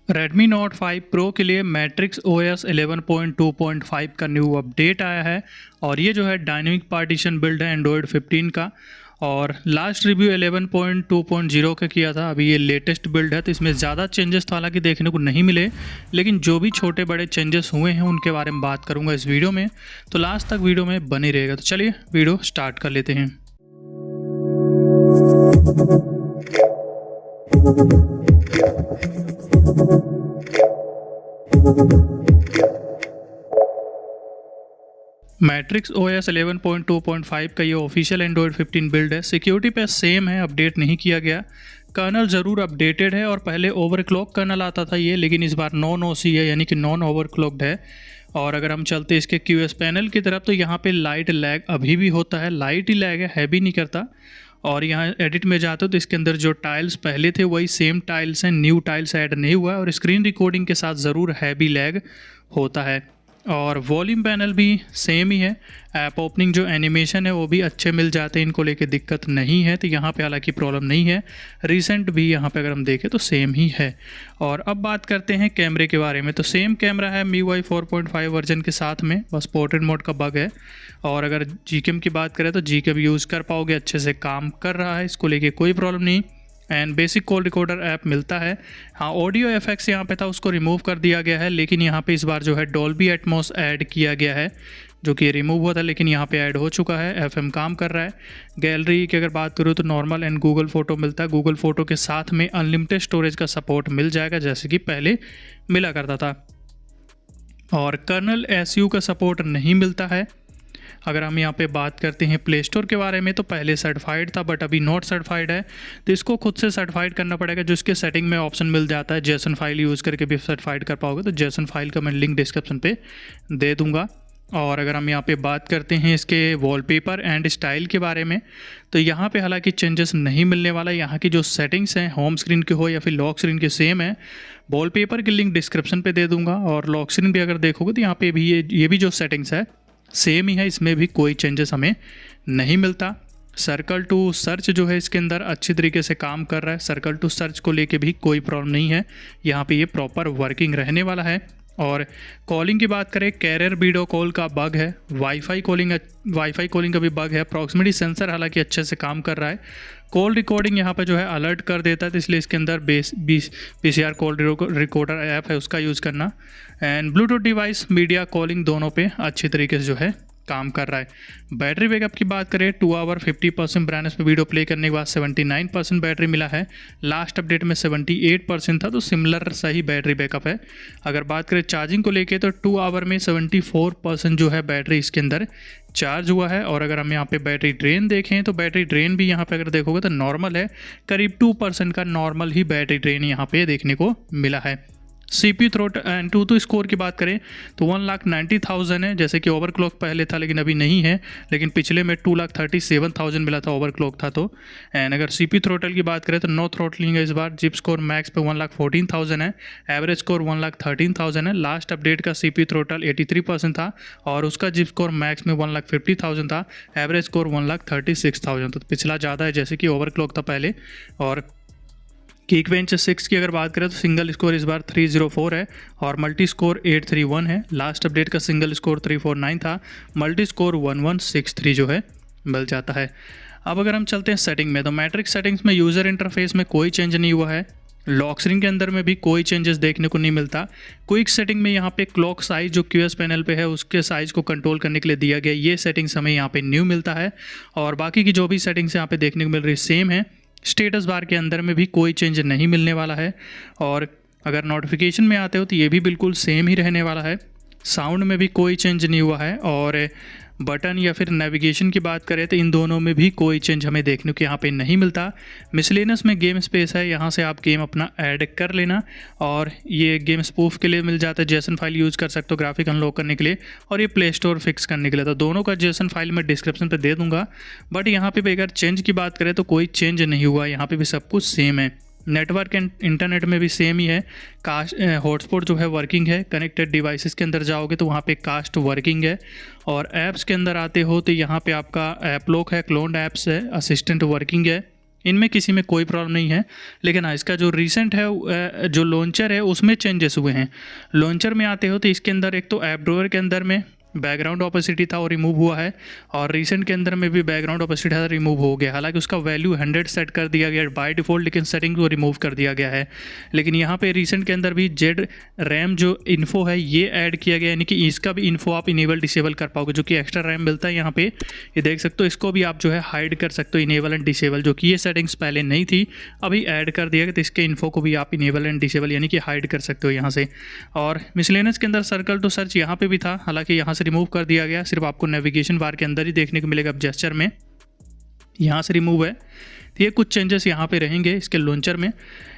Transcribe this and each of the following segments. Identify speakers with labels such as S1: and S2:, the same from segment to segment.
S1: Redmi Note 5 Pro के लिए matrix OS 11.2.5 का न्यू अपडेट आया है और ये जो है डायनेमिक पार्टीशन बिल्ड है एंड्रॉयड 15 का। और लास्ट रिव्यू 11.2.0 का किया था, अभी ये लेटेस्ट बिल्ड है तो इसमें ज़्यादा चेंजेस तो हालांकि देखने को नहीं मिले, लेकिन जो भी छोटे बड़े चेंजेस हुए हैं उनके बारे में बात करूंगा इस वीडियो में, तो लास्ट तक वीडियो में बने रहेगा। तो चलिए वीडियो स्टार्ट कर लेते हैं। मैट्रिक्स OS 11.2.5 का ये ऑफिशियल एंड्रॉयड 15 बिल्ड है। सिक्योरिटी पे सेम है, अपडेट नहीं किया गया। कर्नल ज़रूर अपडेटेड है और पहले ओवरक्लॉक कर्नल आता था ये, लेकिन इस बार नॉन OC है, यानी कि नॉन ओवरक्लॉक्ड है। और अगर हम चलते इसके QS पैनल की तरफ तो यहाँ पे लाइट लैग अभी भी होता है, लाइट ही लैग है, हैवी नहीं करता। और यहाँ एडिट में जाते हो तो इसके अंदर जो टाइल्स पहले थे वही सेम टाइल्स हैं, न्यू टाइल्स ऐड नहीं हुआ है। और स्क्रीन रिकॉर्डिंग के साथ ज़रूर हैवी लैग होता है। और वॉल्यूम पैनल भी सेम ही है। ऐप ओपनिंग जो एनिमेशन है वो भी अच्छे मिल जाते हैं, इनको लेके दिक्कत नहीं है, तो यहाँ पे हालांकि प्रॉब्लम नहीं है। रीसेंट भी यहाँ पे अगर हम देखें तो सेम ही है। और अब बात करते हैं कैमरे के बारे में, तो सेम कैमरा है MIUI 4.5 वर्जन के साथ में, बस पोर्ट्रेट मोड का बग है। और अगर GCam की बात करें तो GCam यूज़ कर पाओगे, अच्छे से काम कर रहा है, इसको लेके कोई प्रॉब्लम नहीं। And basic call recorder app मिलता है। हाँ, ऑडियो एफेक्ट्स यहाँ पे था उसको रिमूव कर दिया गया है, लेकिन यहाँ पे इस बार जो है डॉल्बी एटमॉस ऐड किया गया है, जो कि रिमूव हुआ था लेकिन यहाँ पे ऐड हो चुका है। FM काम कर रहा है। गैलरी की अगर बात करूँ तो नॉर्मल एंड गूगल फ़ोटो मिलता है। गूगल फ़ोटो के साथ में अनलिमिटेड स्टोरेज का सपोर्ट मिल जाएगा, जैसे कि पहले मिला करता था। और कर्नल SU का सपोर्ट नहीं मिलता है। अगर हम यहाँ पे बात करते हैं प्ले स्टोर के बारे में, तो पहले सर्टिफाइड था बट अभी नॉट सर्टिफाइड है, तो इसको खुद से सर्टिफाइड करना पड़ेगा। जो इसके सेटिंग में ऑप्शन मिल जाता है, जेसन फाइल यूज़ करके भी सर्टिफाइड कर पाओगे, तो जेसन फाइल का मैं लिंक डिस्क्रिप्शन पे दे दूँगा। और अगर हम यहाँ पे बात करते हैं इसके वॉलपेपर एंड स्टाइल के बारे में, तो यहाँ पे हालांकि चेंजेस नहीं मिलने वाला। यहाँ की जो सेटिंग्स हैं होम स्क्रीन के हो या फिर लॉक स्क्रीन के सेम है। वॉलपेपर की लिंक डिस्क्रिप्शन पे दे दूँगा। और लॉक स्क्रीन भी अगर देखोगे तो यहाँ पे भी ये भी जो सेटिंग्स है सेम ही है, इसमें भी कोई चेंजेस हमें नहीं मिलता। सर्कल टू सर्च जो है इसके अंदर अच्छी तरीके से काम कर रहा है, सर्कल टू सर्च को लेके भी कोई प्रॉब्लम नहीं है, यहाँ पे ये प्रॉपर वर्किंग रहने वाला है। और कॉलिंग की बात करें, कैरियर वीडियो कॉल का बग है, वाईफाई कॉलिंग का भी बग है। प्रॉक्सिमिटी सेंसर हालांकि अच्छे से काम कर रहा है। कॉल रिकॉर्डिंग यहाँ पे जो है अलर्ट कर देता है, तो इसलिए इसके अंदर PCR कॉल रिकॉर्डर ऐप है उसका यूज़ करना। And Bluetooth device media calling दोनों पे अच्छी तरीके से जो है काम कर रहा है। बैटरी बैकअप की बात करें, 2 आवर 50% ब्राइटनेस पे वीडियो प्ले करने के बाद 79% बैटरी मिला है। लास्ट अपडेट में 78% था, तो सिमिलर सही बैटरी बैकअप है। अगर बात करें चार्जिंग को लेके तो 2 आवर में 74% जो है बैटरी इसके अंदर चार्ज हुआ है। और अगर हम यहाँ पे बैटरी ड्रेन देखें तो बैटरी ड्रेन भी यहाँ पे अगर देखोगे तो नॉर्मल है, करीब 2% का नॉर्मल ही बैटरी ड्रेन यहाँ पे देखने को मिला है। CPU throat and to score की बात करें तो 1,90,000 है, जैसे कि ओवरक्लॉक पहले था लेकिन अभी नहीं है, लेकिन पिछले में 2,37,000 मिला था, ओवरक्लॉक था तो। एंड अगर CPU थ्रोटल की बात करें तो नो थ्रोटलिंग है इस बार। जिप स्कोर मैक्स पे 1,14,000 है, एवरेज स्कोर 1,13,000 है। लास्ट अपडेट का CPU थ्रोटल 83% था और उसका जिप स्कोर मैक्स में 1,50,000 था, एवरेज स्कोर 1,36,000, तो पिछला ज़्यादा है जैसे कि ओवरक्लॉक था पहले। और Geekbench 6 की अगर बात करें तो सिंगल स्कोर इस बार 304 है और मल्टी स्कोर 831 है। लास्ट अपडेट का सिंगल स्कोर 349 था, मल्टी स्कोर 1163 जो है मिल जाता है। अब अगर हम चलते हैं सेटिंग में, तो मैट्रिक्स सेटिंग्स में यूज़र इंटरफेस में कोई चेंज नहीं हुआ है। लॉक स्क्रीन के अंदर में भी कोई चेंजेस देखने को नहीं मिलता। क्विक सेटिंग में यहाँ पे क्लॉक साइज जो QS पैनल पे है उसके साइज़ को कंट्रोल करने के लिए दिया गया, ये सेटिंग्स हमें यहाँ पे न्यू मिलता है। और बाकी की जो भी सेटिंग्स यहाँ पे देखने को मिल रही सेम है। स्टेटस बार के अंदर में भी कोई चेंज नहीं मिलने वाला है। और अगर नोटिफिकेशन में आते हो तो ये भी बिल्कुल सेम ही रहने वाला है। साउंड में भी कोई चेंज नहीं हुआ है। और बटन या फिर नेविगेशन की बात करें तो इन दोनों में भी कोई चेंज हमें देखने को यहाँ पे नहीं मिलता। मिसलेनियस में गेम स्पेस है, यहाँ से आप गेम अपना ऐड कर लेना और ये गेम स्पूफ के लिए मिल जाता है, जेसन फाइल यूज़ कर सकते हो ग्राफिक अनलॉक करने के लिए, और ये प्ले स्टोर फिक्स करने के लिए। तो दोनों का जेसन फाइल मैं डिस्क्रिप्शन पे दे दूँगा। बट यहाँ पे अगर चेंज की बात करें तो कोई चेंज नहीं हुआ, यहाँ पर भी सब कुछ सेम है। नेटवर्क एंड इंटरनेट में भी सेम ही है। कास्ट हॉटस्पॉट जो है वर्किंग है। कनेक्टेड डिवाइसेस के अंदर जाओगे तो वहाँ पे कास्ट वर्किंग है। और ऐप्स के अंदर आते हो तो यहाँ पे आपका ऐप लॉक है, क्लोन्ड ऐप्स है, असिस्टेंट वर्किंग है। इनमें किसी में कोई प्रॉब्लम नहीं है। लेकिन हाँ, इसका जो रिसेंट है जो लॉन्चर है उसमें चेंजेस हुए हैं। लॉन्चर में आते हो तो इसके अंदर एक तो ऐप ड्रॉवर के अंदर में बैकग्राउंड ऑपेसिटी था और रिमूव हुआ है, और रिसेंट के अंदर में भी बैकग्राउंड ऑपेसिटी था, रिमूव हो गया। हालांकि उसका वैल्यू 100 सेट कर दिया गया बाय डिफ़ॉल्ट, लेकिन सेटिंग को रिमूव कर दिया गया है। लेकिन यहाँ पे रिसेंट के अंदर भी जेड रैम जो इन्फो है ये ऐड किया गया, यानी कि इसका भी इन्फो आप इनेबल डिसेबल कर पाओगे, जो कि एक्स्ट्रा रैम मिलता है यहाँ पे। ये देख सकते हो, इसको भी आप जो है हाइड कर सकते हो, इनेबल एंड डिसेबल, जो कि ये सेटिंग्स पहले नहीं थी, अभी ऐड कर दिया गया। तो इसके इन्फो को भी आप इनेबल एंड डिसेबल यानी कि हाइड कर सकते हो यहाँ से। और मिसलेनियस के अंदर सर्कल टू सर्च यहाँ पे भी था, हालांकि यहाँ से रिमूव कर दिया गया, सिर्फ आपको नेविगेशन बार के अंदर ही देखने को मिलेगा। अब जेस्चर में यहाँ से रिमूव है, तो ये कुछ चेंजेस यहाँ पे रहेंगे इसके लॉन्चर में।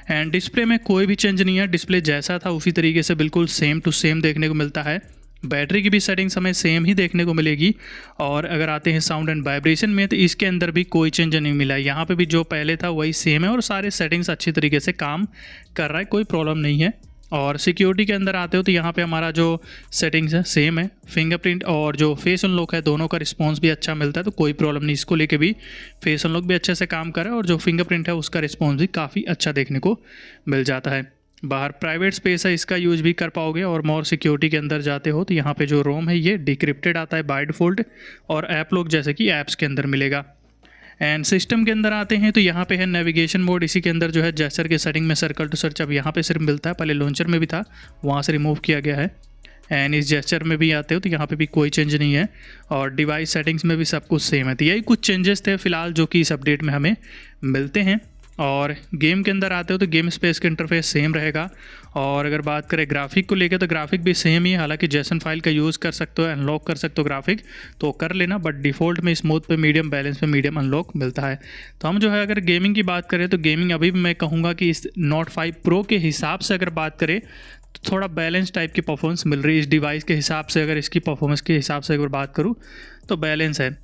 S1: एंड डिस्प्ले में कोई भी चेंज नहीं है, डिस्प्ले जैसा था उसी तरीके से बिल्कुल सेम टू सेम देखने को मिलता है। बैटरी की भी सेटिंग्स हमें सेम ही देखने को मिलेगी। और अगर आते हैं साउंड एंड वाइब्रेशन में, तो इसके अंदर भी कोई चेंज नहीं मिला है। यहाँ पे भी जो पहले था वही सेम है और सारे सेटिंग्स अच्छी तरीके से काम कर रहा है, कोई प्रॉब्लम नहीं है। और सिक्योरिटी के अंदर आते हो तो यहाँ पे हमारा जो सेटिंग्स है सेम है, फिंगरप्रिंट और जो फेस अनलॉक है दोनों का रिस्पांस भी अच्छा मिलता है, तो कोई प्रॉब्लम नहीं। इसको लेके भी फेस अनलॉक भी अच्छे से काम कर रहा है और जो फिंगरप्रिंट है उसका रिस्पांस भी काफ़ी अच्छा देखने को मिल जाता है। बाहर प्राइवेट स्पेस है, इसका यूज भी कर पाओगे। और मोर सिक्योरिटी के अंदर जाते हो तो यहाँ पे जो रोम है ये डिक्रिप्टेड आता है बाय डिफ़ॉल्ट, और ऐप लॉक जैसे कि ऐप्स के अंदर मिलेगा। एंड सिस्टम के अंदर आते हैं तो यहाँ पे है नेविगेशन मोड, इसी के अंदर जो है जेस्चर के सेटिंग में सर्कल टू सर्च अब यहाँ पे सिर्फ मिलता है, पहले लॉन्चर में भी था, वहाँ से रिमूव किया गया है। एंड इस जेस्चर में भी आते हो तो यहाँ पे भी कोई चेंज नहीं है, और डिवाइस सेटिंग्स में भी सब कुछ सेम है। तो यही कुछ चेंजेस थे फिलहाल जो कि इस अपडेट में हमें मिलते हैं। और गेम के अंदर आते हो तो गेम स्पेस का इंटरफेस सेम रहेगा। और अगर बात करें ग्राफिक को लेकर तो ग्राफिक भी सेम ही है, हालांकि जेसन फाइल का यूज़ कर सकते हो, अनलॉक कर सकते हो ग्राफिक तो कर लेना, बट डिफ़ॉल्ट में स्मूथ पे मीडियम, बैलेंस पे मीडियम अनलॉक मिलता है। तो हम जो है अगर गेमिंग की बात करें तो गेमिंग अभी भी मैं कहूँगा कि इस नोट 5 प्रो के हिसाब से अगर बात करें तो थोड़ा बैलेंस टाइप की परफॉर्मेंस मिल रही है इस डिवाइस के हिसाब से। अगर इसकी परफॉर्मेंस के हिसाब से अगर बात करूँ तो बैलेंस है,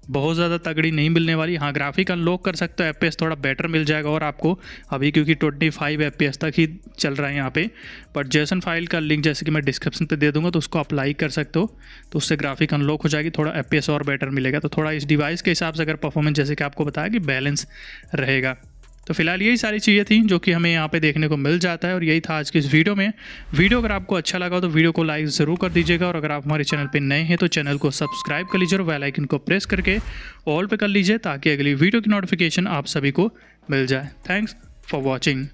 S1: बहुत ज़्यादा तगड़ी नहीं मिलने वाली। हाँ, ग्राफिक अनलॉक कर सकते हो, FPS थोड़ा बेटर मिल जाएगा और आपको अभी, क्योंकि 25 FPS तक ही चल रहा है यहाँ पे। बट जेसन फाइल का लिंक जैसे कि मैं डिस्क्रिप्शन पे दे दूंगा तो उसको अप्लाई कर सकते हो, तो उससे ग्राफिक अनलॉक हो जाएगी, थोड़ा FPS और बेटर मिलेगा। तो थोड़ा इस डिवाइस के हिसाब से अगर परफॉर्मेंस जैसे कि आपको बताया कि बैलेंस रहेगा। तो फिलहाल यही सारी चीज़ें थी जो कि हमें यहाँ पे देखने को मिल जाता है, और यही था आज की इस वीडियो में। वीडियो अगर आपको अच्छा लगा तो वीडियो को लाइक ज़रूर कर दीजिएगा, और अगर आप हमारे चैनल पे नए हैं तो चैनल को सब्सक्राइब कर लीजिए और बेल आइकन को प्रेस करके ऑल पे कर लीजिए, ताकि अगली वीडियो की नोटिफिकेशन आप सभी को मिल जाए। Thanks for watching.